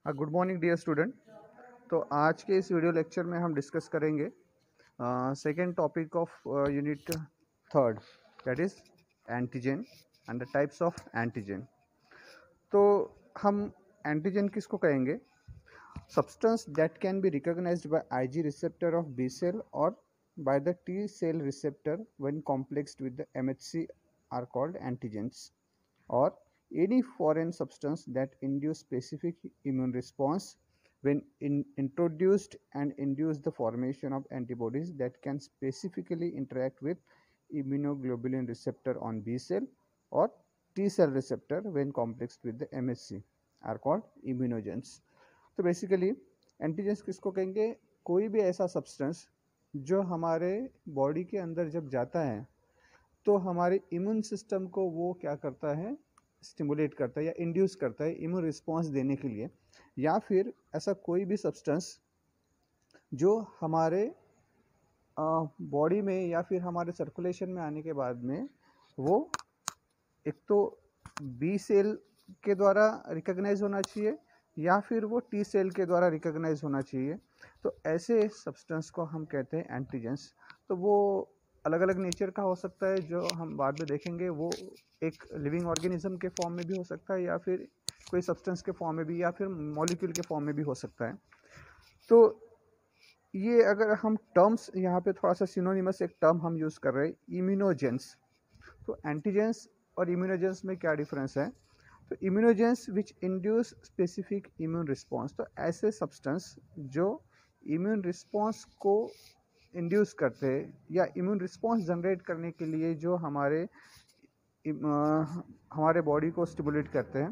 Good morning dear student. तो आज के इस वीडियो लेक्चर में हम डिस्कस करेंगे second topic of unit third, that is antigen and the types of antigen. तो हम एंटीजन किसको कहेंगे? Substance that can be recognised by IG receptor of B cell और by the T cell receptor when complexed with the MHC are called antigens, or any foreign substance that induce specific immune response when introduced and induce the formation of antibodies that can specifically interact with immunoglobulin receptor on B cell or T cell receptor when complexed with the MHC are called immunogens. तो basically antigens किसको कहेंगे? कोई भी ऐसा substance जो हमारे body के अंदर जब जाता है तो हमारे इम्यून सिस्टम को वो क्या करता है, स्टिमुलेट करता है या इंड्यूस करता है इम्यून रिस्पॉन्स देने के लिए, या फिर ऐसा कोई भी सब्सटेंस जो हमारे बॉडी में या फिर हमारे सर्कुलेशन में आने के बाद में वो एक तो बी सेल के द्वारा रिकॉग्नाइज होना चाहिए या फिर वो टी सेल के द्वारा रिकॉग्नाइज होना चाहिए। तो ऐसे सब्सटेंस को हम कहते हैं एंटीजेंस। तो वो अलग अलग नेचर का हो सकता है, जो हम बाद में देखेंगे। वो एक लिविंग ऑर्गेनिज्म के फॉर्म में भी हो सकता है या फिर कोई सब्सटेंस के फॉर्म में भी या फिर मॉलिक्यूल के फॉर्म में भी हो सकता है। तो ये अगर हम टर्म्स यहाँ पे थोड़ा सा सिनोनिमस एक टर्म हम यूज़ कर रहे हैं, इम्यूनोजेंस। तो एंटीजेंस और इम्यूनोजेंस में क्या डिफरेंस है? तो immunogens which induce specific immune response, तो ऐसे सब्सटेंस जो इम्यून रिस्पॉन्स को इंड्यूस करते हैं या इम्यून रिस्पॉन्स जनरेट करने के लिए जो हमारे बॉडी को स्टिमुलेट करते हैं,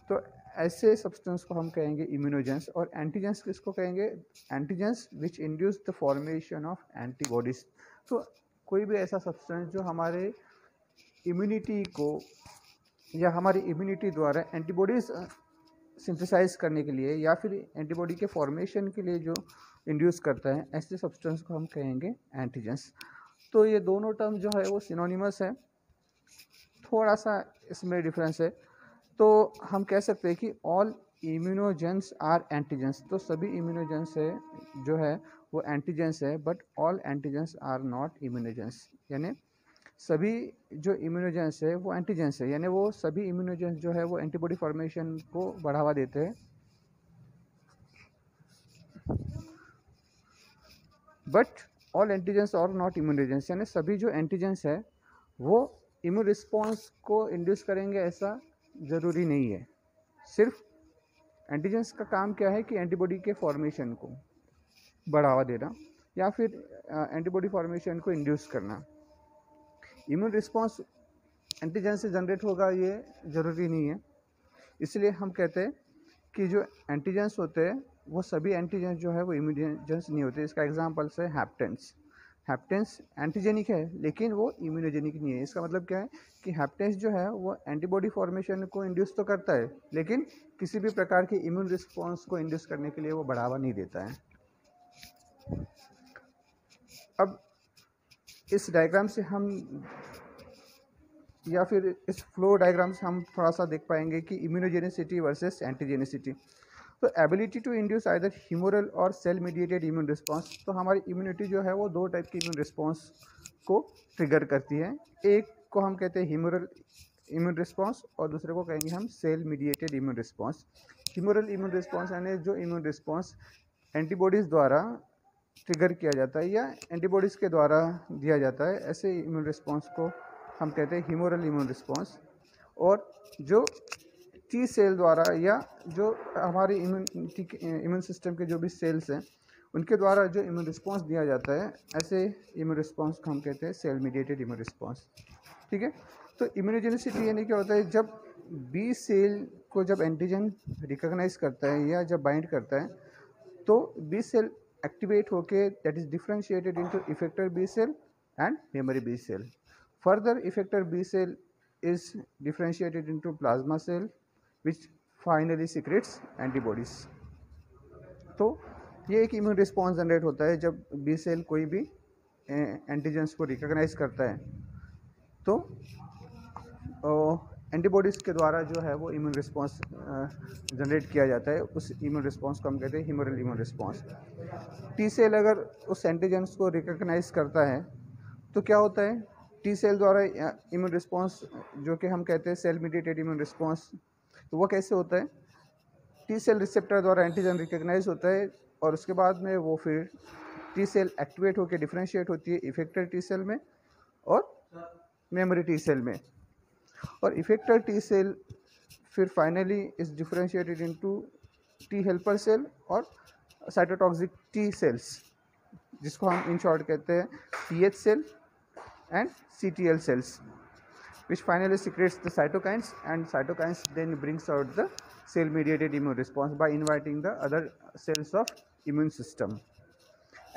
तो ऐसे सब्सटेंस को हम कहेंगे इम्यूनोजेंस। और एंटीजेंस किसको कहेंगे? Antigens which induce the formation of antibodies. तो कोई भी ऐसा सब्सटेंस जो हमारे इम्यूनिटी को या हमारी इम्यूनिटी द्वारा एंटीबॉडीज सिंथेसाइज करने के लिए या फिर एंटीबॉडी के फॉर्मेशन के लिए जो इंड्यूस करता है, ऐसे सब्सटेंस को हम कहेंगे एंटीजेंस। तो ये दोनों टर्म जो है वो सिनोनिमस है, थोड़ा सा इसमें डिफरेंस है। तो हम कह सकते हैं कि ऑल इम्यूनोजेंस आर एंटीजेंस। तो सभी इम्यूनोजेंस है जो है वो एंटीजेंस है, but all antigens are not immunogens. यानी सभी जो इम्यूनोजेंस है वो एंटीजेंस है, यानी वो सभी इम्यूनोजेंस जो है वो एंटीबॉडी फॉर्मेशन को बढ़ावा देते हैं, बट ऑल एंटीजेंस और नॉट इम्यूनोजेंस। यानी सभी जो एंटीजेंस है वो इम्यून रिस्पॉन्स को इंड्यूस करेंगे ऐसा ज़रूरी नहीं है। सिर्फ एंटीजेंस का काम क्या है कि एंटीबॉडी के फॉर्मेशन को बढ़ावा देना या फिर एंटीबॉडी फॉर्मेशन को इंड्यूस करना। इम्यून रिस्पॉन्स एंटीजन से जनरेट होगा ये ज़रूरी नहीं है। इसलिए हम कहते हैं कि जो एंटीजेंस होते हैं वो सभी एंटीजेंस जो है वो इम्यूनोजेंस नहीं होते। इसका एग्जांपल्स है हैप्टेंस। हैप्टेंस एंटीजेनिक है लेकिन वो इम्यूनोजेनिक नहीं है। इसका मतलब क्या है कि हैप्टेंस जो है वो एंटीबॉडी फॉर्मेशन को इंड्यूस तो करता है लेकिन किसी भी प्रकार के इम्यून रिस्पॉन्स को इंड्यूस करने के लिए वो बढ़ावा नहीं देता है। अब इस डायग्राम से हम या फिर इस फ्लो डायग्राम से हम थोड़ा सा देख पाएंगे कि इम्यूनोजेनिसिटी वर्सेस एंटीजेनिसिटी। तो ability to induce either humoral और सेल मीडिएटेड इम्यून रिस्पांस। तो हमारी इम्यूनिटी जो है वो दो टाइप की इम्यून रिस्पांस को ट्रिगर करती है। एक को हम कहते हैं ह्यूमरल इम्यून रिस्पांस और दूसरे को कहेंगे हम cell mediated immune response. Humoral immune response यानी जो इम्यून रिस्पांस एंटीबॉडीज़ द्वारा ट्रिगर किया जाता है या एंटीबॉडीज़ के द्वारा दिया जाता है, ऐसे इम्यून रिस्पांस को हम कहते हैं ह्यूमरल इम्यून रिस्पांस। और जो टी सेल द्वारा या जो हमारे इम्यून सिस्टम के जो भी सेल्स हैं उनके द्वारा जो इम्यून रिस्पांस दिया जाता है, ऐसे इम्यून रिस्पांस को हम कहते हैं सेल मीडिएटेड इम्यून रिस्पांस। ठीक है। तो इम्यूनोजेनिसिटी यानी क्या होता है? जब बी सेल को जब एंटीजन रिकॉग्नाइज करता है या जब बाइंड करता है तो बी सेल एक्टिवेट होके that is differentiated into effector B cell and memory B cell. Further, effector B cell is differentiated into plasma cell, which finally secretes antibodies. तो ये एक इम्यून रिस्पॉन्स जनरेट होता है जब बी सेल कोई भी antigens को रिकॉग्नाइज करता है। तो एंटीबॉडीज़ के द्वारा जो है वो इम्यून रिस्पॉन्स जनरेट किया जाता है। उस इम्यून रिस्पॉन्स को हम कहते हैं humoral immune response. T cell अगर उस एंटीजेंस को रिकॉग्नाइज करता है तो क्या होता है, टी सेल द्वारा इम्यून रिस्पॉन्स जो कि हम कहते हैं सेल मीडिएटेड इम्यून रिस्पॉन्स, तो वो कैसे होता है, टी सेल रिसेप्टर द्वारा एंटीजन रिकॉग्नाइज होता है और उसके बाद में वो फिर टी सेल एक्टिवेट होकर डिफ्रेंशिएट होती है इफेक्टर टी सेल में और मेमोरी टी सेल में, और इफेक्टर टी सेल फिर finally is differentiated into T helper cell और साइटोटॉक्सिक टी सेल्स, जिसको हम इन शॉर्ट कहते हैं TH cell and CTL cells, which finally secretes the cytokines, and cytokines then brings out the cell mediated immune response by inviting the other cells of immune system.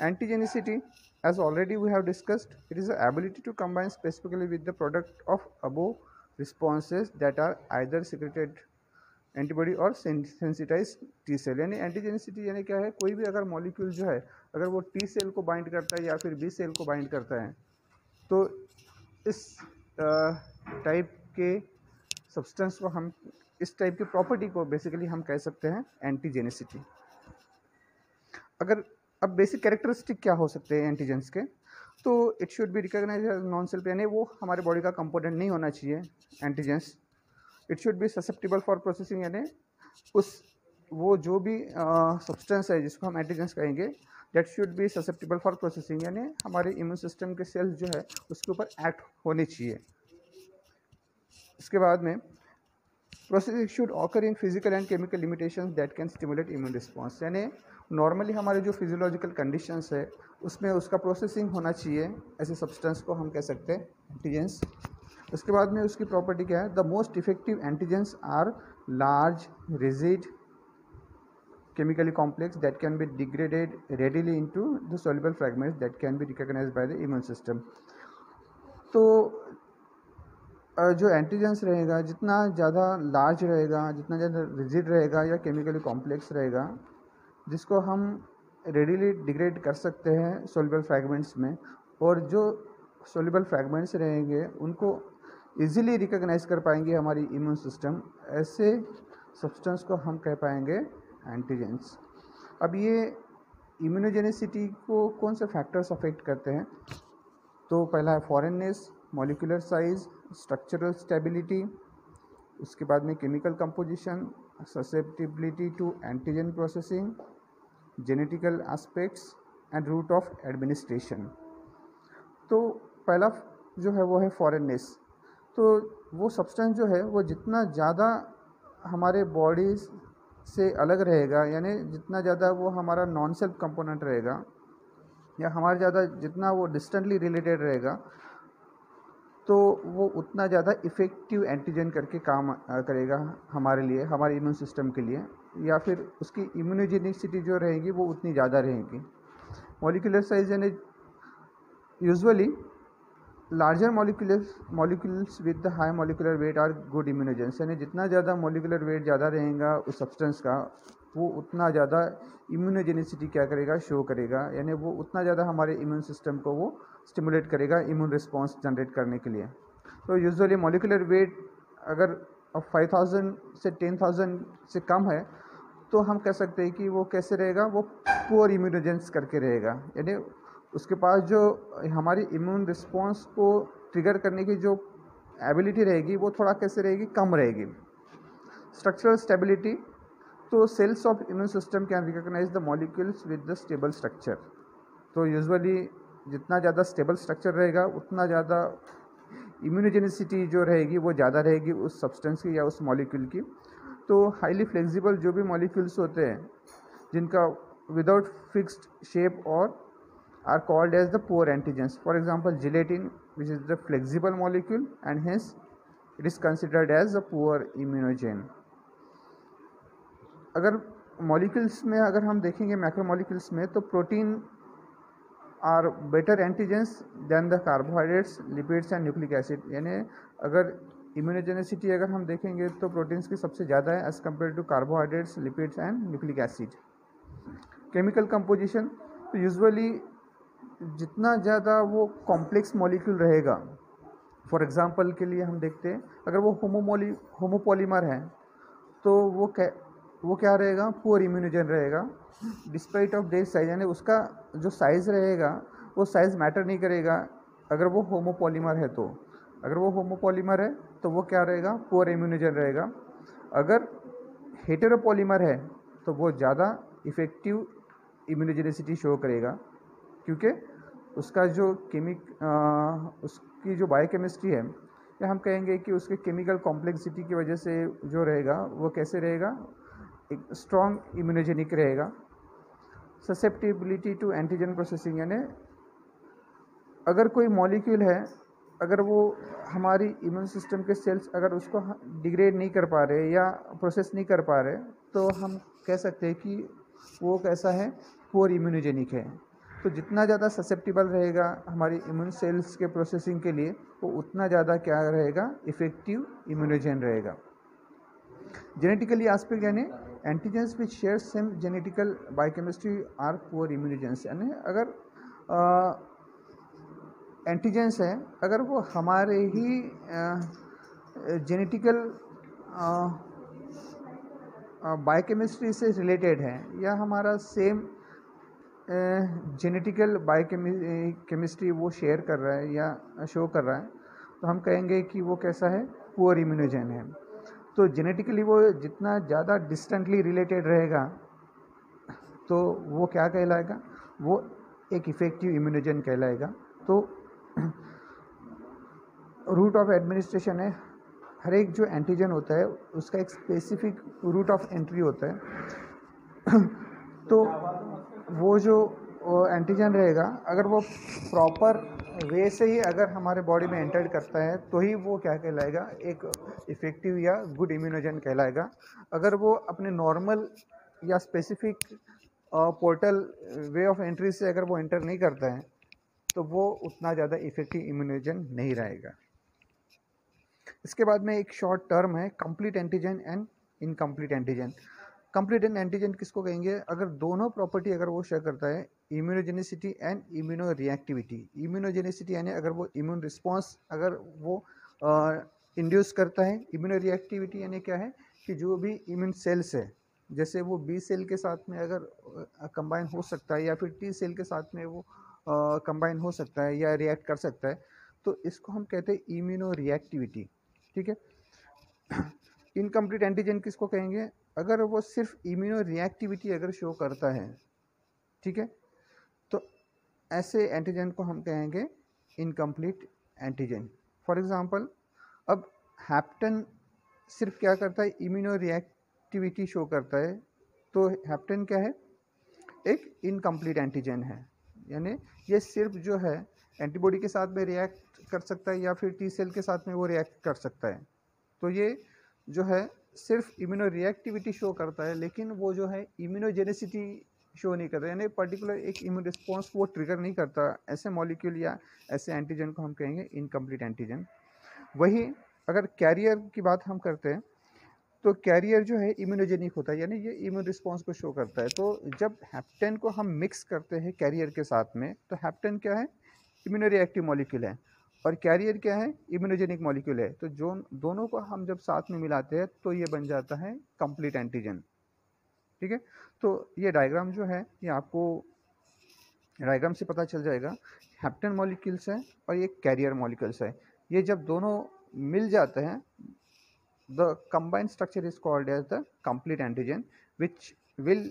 Antigenicity, as already we have discussed, it is the ability to combine specifically with the product of above responses that are either secreted antibody और sensitize T cell. यानी antigenicity यानी क्या है, कोई भी अगर molecule जो है अगर वो टी सेल को बाइंड करता है या फिर बी सेल को बाइंड करता है तो इस टाइप के सब्सटेंस को हम, इस टाइप की प्रॉपर्टी को बेसिकली हम कह सकते हैं एंटीजेनिसिटी। अगर अब बेसिक कैरेक्टरिस्टिक क्या हो सकते हैं एंटीजेंस के, तो it should be recognised as non self, यानी वो हमारे बॉडी का कंपोनेंट नहीं होना चाहिए antigens. It should be susceptible for processing, यानी उस वो जो भी सब्सटेंस है जिसको हम एंटीजेंस कहेंगे that should be susceptible for processing, यानी हमारे इम्यून सिस्टम के सेल्स जो है उसके ऊपर एक्ट होने चाहिए। इसके बाद में processing should occur in physical and chemical limitations that can stimulate immune response, यानी नॉर्मली हमारे जो फिजियोलॉजिकल कंडीशंस है उसमें उसका प्रोसेसिंग होना चाहिए, ऐसे सब्सटेंस को हम कह सकते हैं एंटीजेंस। उसके बाद में उसकी प्रॉपर्टी क्या है, the most effective antigens are large rigid chemically complex that can be degraded readily into the soluble fragments that can be recognized by the immune system। तो जो एंटीजेंस रहेगा जितना ज़्यादा लार्ज रहेगा, जितना ज़्यादा रिजिड रहेगा या केमिकली कॉम्प्लेक्स रहेगा, जिसको हम रेडीली डिग्रेड कर सकते हैं सोल्यूबल फ्रैगमेंट्स में, और जो सोल्यूबल फ्रैगमेंट्स रहेंगे उनको इजीली रिकॉग्नाइज कर पाएंगे हमारी इम्यून सिस्टम, ऐसे सब्सटेंस को हम कह पाएंगे एंटीजेंस। अब ये इम्यूनोजेनिसिटी को कौन से फैक्टर्स अफेक्ट करते हैं, तो पहला है foreignness, molecular size, structural stability, उसके बाद में chemical composition, susceptibility to antigen processing, genetical aspects and route of administration. तो पहला जो है वो है फॉरेननेस। तो वो सब्सटेंस जो है वो जितना ज़्यादा हमारे बॉडी से अलग रहेगा, यानी जितना ज़्यादा वो हमारा नॉन सेल्फ कंपोनेंट रहेगा या हमारे ज़्यादा जितना वो डिस्टेंटली रिलेटेड रहेगा, तो वो उतना ज़्यादा इफ़ेक्टिव एंटीजन करके काम करेगा हमारे लिए, हमारे इम्यून सिस्टम के लिए, या फिर उसकी इम्यूनोजेनिसिटी जो रहेगी वो उतनी ज़्यादा रहेगी। मॉलिक्यूलर साइज यानी usually larger molecules with the high molecular weight are good immunogens, यानी जितना ज़्यादा मॉलिक्यूलर वेट ज़्यादा रहेगा उस सब्सटेंस का वो उतना ज़्यादा इम्यूनोजेनिसिटी क्या करेगा, शो करेगा, यानी वो उतना ज़्यादा हमारे इम्यून सिस्टम को वो स्टिमुलेट करेगा इम्यून रिस्पॉन्स जनरेट करने के लिए। तो यूजुअली मॉलिक्यूलर वेट अगर 5000 से 10,000 से कम है तो हम कह सकते हैं कि वो कैसे रहेगा, वो पुअर इम्यूनोजेंस करके रहेगा, यानी उसके पास जो हमारी इम्यून रिस्पॉन्स को ट्रिगर करने की जो एबिलिटी रहेगी वो थोड़ा कैसे रहेगी, कम रहेगी। स्ट्रक्चरल स्टेबिलिटी, तो cells of immune system can recognise the molecules with the stable structure. तो यूजुअली जितना ज़्यादा स्टेबल स्ट्रक्चर रहेगा उतना ज़्यादा इम्यूनोजेनिसिटी जो रहेगी वो ज़्यादा रहेगी उस सब्सटेंस की या उस मॉलिक्यूल की। तो हाईली फ्लेक्सिबल जो भी मॉलिक्यूल्स होते हैं जिनका विदाउट फिक्स्ड शेप और are called as the poor antigens. For example, gelatin, which is the flexible molecule and hence it is considered as a poor immunogen. अगर मॉलिक्यूल्स में अगर हम देखेंगे मैक्रोमॉलिक्यूल्स में, तो protein are better antigens than the carbohydrates, lipids and nucleic acid, यानी अगर immunogenicity अगर हम देखेंगे तो प्रोटीन्स की सबसे ज़्यादा है as compare to carbohydrates, lipids and nucleic acid. Chemical composition, तो यूजुअली जितना ज़्यादा वो कॉम्प्लेक्स मॉलिक्यूल रहेगा फॉर एग्जांपल के लिए हम देखते हैं, अगर वो होमोपॉलीमर है तो वो क्या रहेगा, पुअर इम्यूनोजन रहेगा डिस्पाइट ऑफ देयर साइज, यानी उसका जो साइज़ रहेगा वो साइज़ मैटर नहीं करेगा अगर वो होमोपॉलीमर है तो। अगर वो होमोपॉलीमर है तो वो क्या रहेगा, पुअर इम्यूनोजन रहेगा। अगर हेटेरोपॉलीमर है तो वो ज़्यादा इफ़ेक्टिव इम्यूनोजेनिसिटी शो करेगा, क्योंकि उसका जो उसकी जो बायोकेमिस्ट्री है, या हम कहेंगे कि उसके केमिकल कॉम्प्लेक्सिटी की वजह से जो रहेगा वो कैसे रहेगा, एक स्ट्रॉन्ग इम्यूनोजेनिक रहेगा। ससेप्टिबिलिटी टू एंटीजन प्रोसेसिंग, यानी अगर कोई मॉलिक्यूल है, अगर वो हमारी इम्यून सिस्टम के सेल्स अगर उसको डिग्रेड नहीं कर पा रहे या प्रोसेस नहीं कर पा रहे, तो हम कह सकते हैं कि वो कैसा है, पुअर इम्यूनोजेनिक है। तो जितना ज़्यादा ससेप्टिबल रहेगा हमारी इम्यून सेल्स के प्रोसेसिंग के लिए, वो उतना ज़्यादा क्या रहेगा, इफेक्टिव इम्यूनोजेन रहेगा। जेनेटिकली एस्पेक्ट, यानी antigens which share same genetical biochemistry are poor immunogens, यानी अगर एंटीजेंस है, अगर वो हमारे ही जेनेटिकल बायोकेमिस्ट्री से रिलेटेड है या हमारा सेम जेनेटिकल बायोकेमिस्ट्री वो शेयर कर रहा है या शो कर रहा है, तो हम कहेंगे कि वो कैसा है, पुअर इम्यूनोजेन है। तो जेनेटिकली वो जितना ज़्यादा डिस्टेंटली रिलेटेड रहेगा तो वो क्या कहलाएगा, वो एक इफ़ेक्टिव इम्यूनोजेन कहलाएगा। तो रूट ऑफ एडमिनिस्ट्रेशन है, हर एक जो एंटीजन होता है उसका एक स्पेसिफिक रूट ऑफ एंट्री होता है। तो वो जो एंटीजन रहेगा, अगर वो प्रॉपर वे से ही अगर हमारे बॉडी में एंटर करता है तो ही वो क्या कहलाएगा, एक इफ़ेक्टिव या गुड इम्यूनोजन कहलाएगा। अगर वो अपने नॉर्मल या specific portal way of entry से अगर वो एंटर नहीं करता है तो वो उतना ज़्यादा इफ़ेक्टिव इम्यूनोजन नहीं रहेगा। इसके बाद में एक शॉर्ट टर्म है, complete antigen and incomplete antigen. Complete antigen किसको कहेंगे, अगर दोनों प्रॉपर्टी अगर वो शेयर करता है, immunogenicity and immuno reactivity. Immunogenicity यानी अगर वो इम्यून रिस्पॉन्स अगर वो इंड्यूस करता है, इम्यूनो रिएक्टिविटी यानी क्या है कि जो भी इम्यून सेल्स है, जैसे वो बी सेल के साथ में अगर कंबाइन हो सकता है या फिर टी सेल के साथ में वो कंबाइन हो सकता है या रिएक्ट कर सकता है, तो इसको हम कहते हैं इम्यूनो रिएक्टिविटी। ठीक है। इनकम्प्लीट एंटीजन किसको कहेंगे, अगर वो सिर्फ इम्यूनो रिएक्टिविटी अगर शो करता है, ठीक है, तो ऐसे एंटीजन को हम कहेंगे इनकम्प्लीट एंटीजन। फॉर एग्जांपल, अब हैप्टन सिर्फ क्या करता है, इम्यूनो रिएक्टिविटी शो करता है, तो हैप्टन क्या है, एक इनकम्प्लीट एंटीजन है। यानी ये सिर्फ जो है एंटीबॉडी के साथ में रिएक्ट कर सकता है या फिर टी सेल के साथ में वो रिएक्ट कर सकता है। तो ये जो है सिर्फ इम्यूनो रिएक्टिविटी शो करता है, लेकिन वो जो है इम्यूनोजेनिसिटी शो नहीं करता, यानी पर्टिकुलर एक इम्यून रिस्पॉन्स वो ट्रिगर नहीं करता। ऐसे मॉलिक्यूल या ऐसे एंटीजन को हम कहेंगे इनकम्प्लीट एंटीजन। वही अगर कैरियर की बात हम करते हैं, तो कैरियर जो है इम्यूनोजेनिक होता है, यानी ये इम्यून रिस्पॉन्स को शो करता है। तो जब हैप्टेन को हम मिक्स करते हैं कैरियर के साथ में, तो हैप्टेन क्या है, इम्यूनो रिएक्टिव मॉलिक्यूल है, और कैरियर क्या है, इम्यूनोजेनिक मॉलिक्यूल है। तो जो दोनों को हम जब साथ में मिलाते हैं तो ये बन जाता है कंप्लीट एंटीजन। ठीक है। तो ये डायग्राम जो है, ये आपको डायग्राम से पता चल जाएगा, हैप्टेन मॉलिक्यूल्स है और ये कैरियर मॉलिक्यूल्स है। ये जब दोनों मिल जाते हैं, the combined structure is called as the complete antigen, which will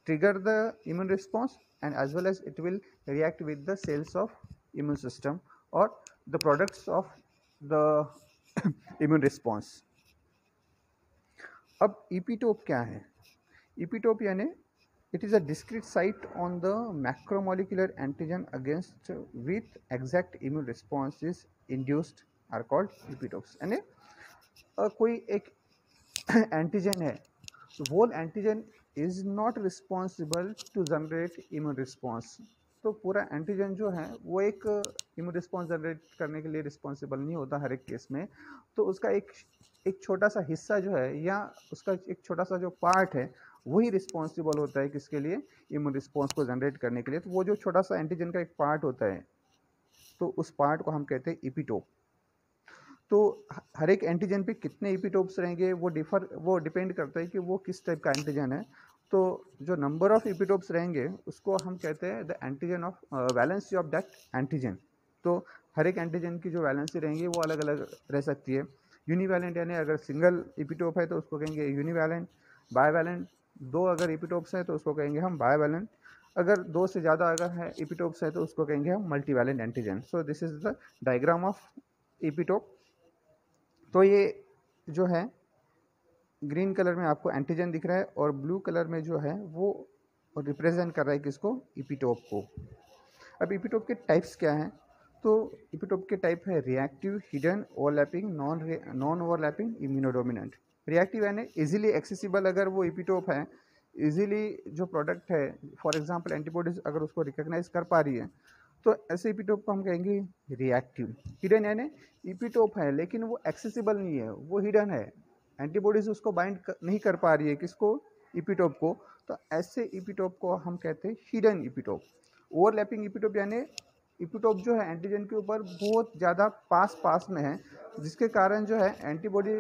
trigger the immune response and as well as it will react with the cells of immune system or the products of the immune response. अब epitope क्या है, epitope यानी it is a discrete site on the macromolecular antigen against with exact immune response is induced are called epitopes। यानी कोई एक antigen है, वो antigen is not responsible to generate immune response. तो पूरा एंटीजन जो है वो एक इम्यून रिस्पॉन्स जनरेट करने के लिए रिस्पॉन्सिबल नहीं होता हर एक केस में। तो उसका एक छोटा सा हिस्सा जो है या उसका एक छोटा सा जो पार्ट है वही रिस्पॉन्सिबल होता है किसके लिए, इम्यून रिस्पॉन्स को जनरेट करने के लिए। तो वो जो छोटा सा एंटीजन का एक पार्ट होता है, तो उस पार्ट को हम कहते हैं इपिटोप। तो हर एक एंटीजन पे कितने इपिटोप्स रहेंगे वो डिपेंड करता है कि वो किस टाइप का एंटीजन है। तो जो नंबर ऑफ इपिटोप्स रहेंगे उसको हम कहते हैं the antigen of valency of that antigen. तो हर एक एंटीजन की जो वैलेंसी रहेंगी वो अलग अलग रह सकती है। यूनिवैलेंट यानी अगर सिंगल इपिटोप है तो उसको कहेंगे यूनिवैलेंट। बायवैलेंट, दो अगर इपिटोप्स हैं तो उसको कहेंगे हम बायवैलेंट। अगर दो से ज़्यादा अगर है इपिटोप्स है तो उसको कहेंगे हम multivalent antigen. So this is the diagram of epitope. तो ये जो है ग्रीन कलर में आपको एंटीजन दिख रहा है और ब्लू कलर में जो है वो रिप्रेजेंट कर रहा है किसको, इपिटोप को। अब इपिटोप के टाइप्स क्या हैं? तो इपिटोप के टाइप है reactive, hidden, overlapping, non overlapping, immunodominant. Reactive यानी इजीली एक्सेसिबल, अगर वो इपिटोप है इजीली जो प्रोडक्ट है फॉर एग्जांपल एंटीबॉडीज अगर उसको रिकॉग्नाइज कर पा रही है तो ऐसे इपिटोप को हम कहेंगे रिएक्टिव। हिडन यानी इपिटोप है लेकिन वो एक्सेसिबल नहीं है, वो हिडन है, एंटीबॉडीज उसको बाइंड नहीं कर पा रही है, किसको, इपिटोप को। तो ऐसे इपिटोप को हम कहते हैं हिडन इपिटोप। ओवरलैपिंग इपिटोप यानी इपिटोप जो है एंटीजन के ऊपर बहुत ज़्यादा पास में है, जिसके कारण जो है एंटीबॉडी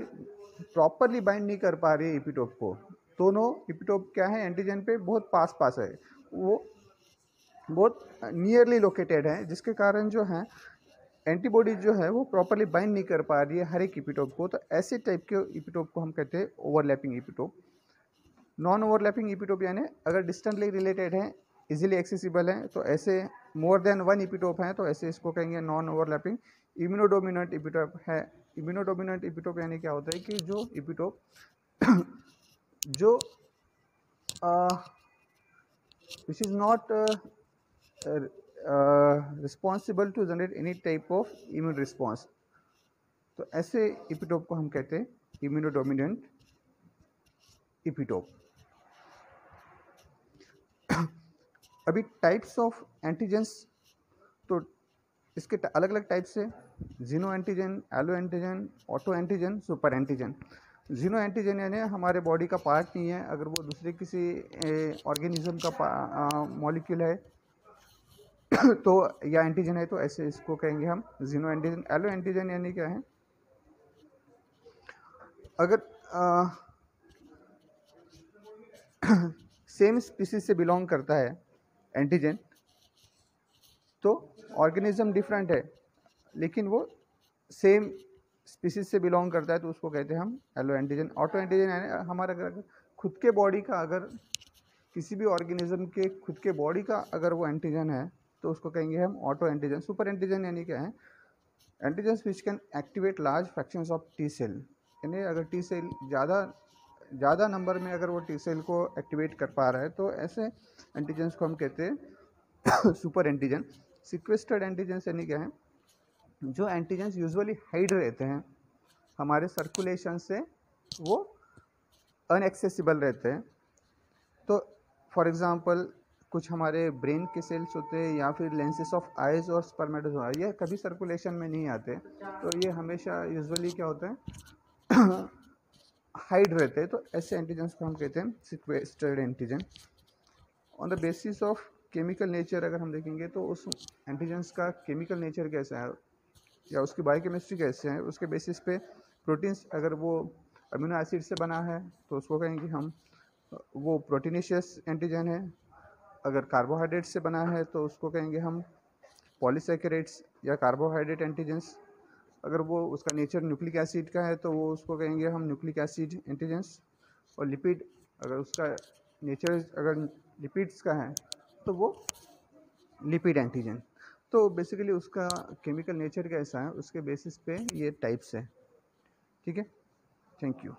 प्रॉपरली बाइंड नहीं कर पा रही है इपिटोप को। दोनों इपिटोप क्या है, एंटीजन पे बहुत पास है, वो बहुत नियरली लोकेटेड है, जिसके कारण जो है एंटीबॉडी जो है वो प्रॉपरली बाइंड नहीं कर पा रही है हर एक इपिटोप को। तो ऐसे टाइप के इपिटोप को हम कहते हैं ओवरलैपिंग इपिटोप। नॉन ओवरलैपिंग इपिटोप यानी अगर डिस्टेंटली रिलेटेड है, इजीली एक्सेसिबल है, तो ऐसे मोर देन वन इपिटोप हैं तो ऐसे इसको कहेंगे नॉन ओवरलैपिंग। इम्यूनोडोमिनेंट इपिटोप है। इम्यूनोडोमिनेंट इपिटोप यानी क्या होता है कि जो इपिटोप जो which is not responsible to generate any type of immune response, तो ऐसे इपिटोप को हम कहते हैं इम्यूनोडोमिनेंट इपिटोप। अभी टाइप्स ऑफ एंटीजेंस, तो इसके अलग अलग टाइप्स है, xeno antigen, allo antigen, auto antigen, super antigen. Xeno antigen यानी हमारे बॉडी का पार्ट नहीं है, अगर वो दूसरे किसी ऑर्गेनिज्म का मॉलिक्यूल है तो या एंटीजन है तो ऐसे इसको कहेंगे हम जीनो एंटीजन। एलो एंटीजन यानी क्या है, अगर सेम स्पीसीज से बिलोंग करता है एंटीजन, तो ऑर्गेनिज्म डिफरेंट है लेकिन वो सेम स्पीसीज से बिलोंग करता है तो उसको कहते हैं हम एलो एंटीजन। ऑटो एंटीजन यानी हमारा अगर खुद के बॉडी का, अगर किसी भी ऑर्गेनिज्म के खुद के बॉडी का अगर वो एंटीजन है तो उसको कहेंगे हम ऑटो एंटीजन। सुपर एंटीजन यानी क्या है, antigens which can activate large fractions of T cell, यानी अगर टी सेल ज़्यादा नंबर में अगर वो टी सेल को एक्टिवेट कर पा रहा है तो ऐसे एंटीजन्स को हम कहते हैं सुपर एंटीजन। सिक्वेस्टर्ड एंटीजन्स यानी क्या है, जो एंटीजन्स यूजुअली हाइड रहते हैं हमारे सर्कुलेशन से, वो अनएक्सेसिबल रहते हैं। तो फॉर एग्जांपल कुछ हमारे ब्रेन के सेल्स होते हैं या फिर लेंसेस ऑफ आइज और स्पर्मेटोजोआ, ये कभी सर्कुलेशन में नहीं आते, तो ये हमेशा यूजुअली क्या होता है हाइड रहते हैं। तो ऐसे एंटीजन्स को हम कहते हैं sequestered antigen. On the basis of chemical nature अगर हम देखेंगे तो उस एंटीजन्स का केमिकल नेचर कैसा है या उसकी बायोकेमिस्ट्री कैसे है, उसके बेसिस पे प्रोटीन्स, अगर वो अमीनो एसिड से बना है तो उसको कहेंगे हम वो प्रोटीनेशियस एंटीजन है। अगर कार्बोहाइड्रेट से बना है तो उसको कहेंगे हम पॉलीसैकेराइड्स या कार्बोहाइड्रेट एंटीजेंस। अगर वो उसका नेचर न्यूक्लिक एसिड का है तो वो उसको कहेंगे हम न्यूक्लिक एसिड एंटीजेंस। और लिपिड, अगर उसका नेचर अगर लिपिड्स का है तो वो लिपिड एंटीजन। तो बेसिकली उसका केमिकल नेचर कैसा है उसके बेसिस पे ये टाइप्स है। ठीक है, थैंक यू।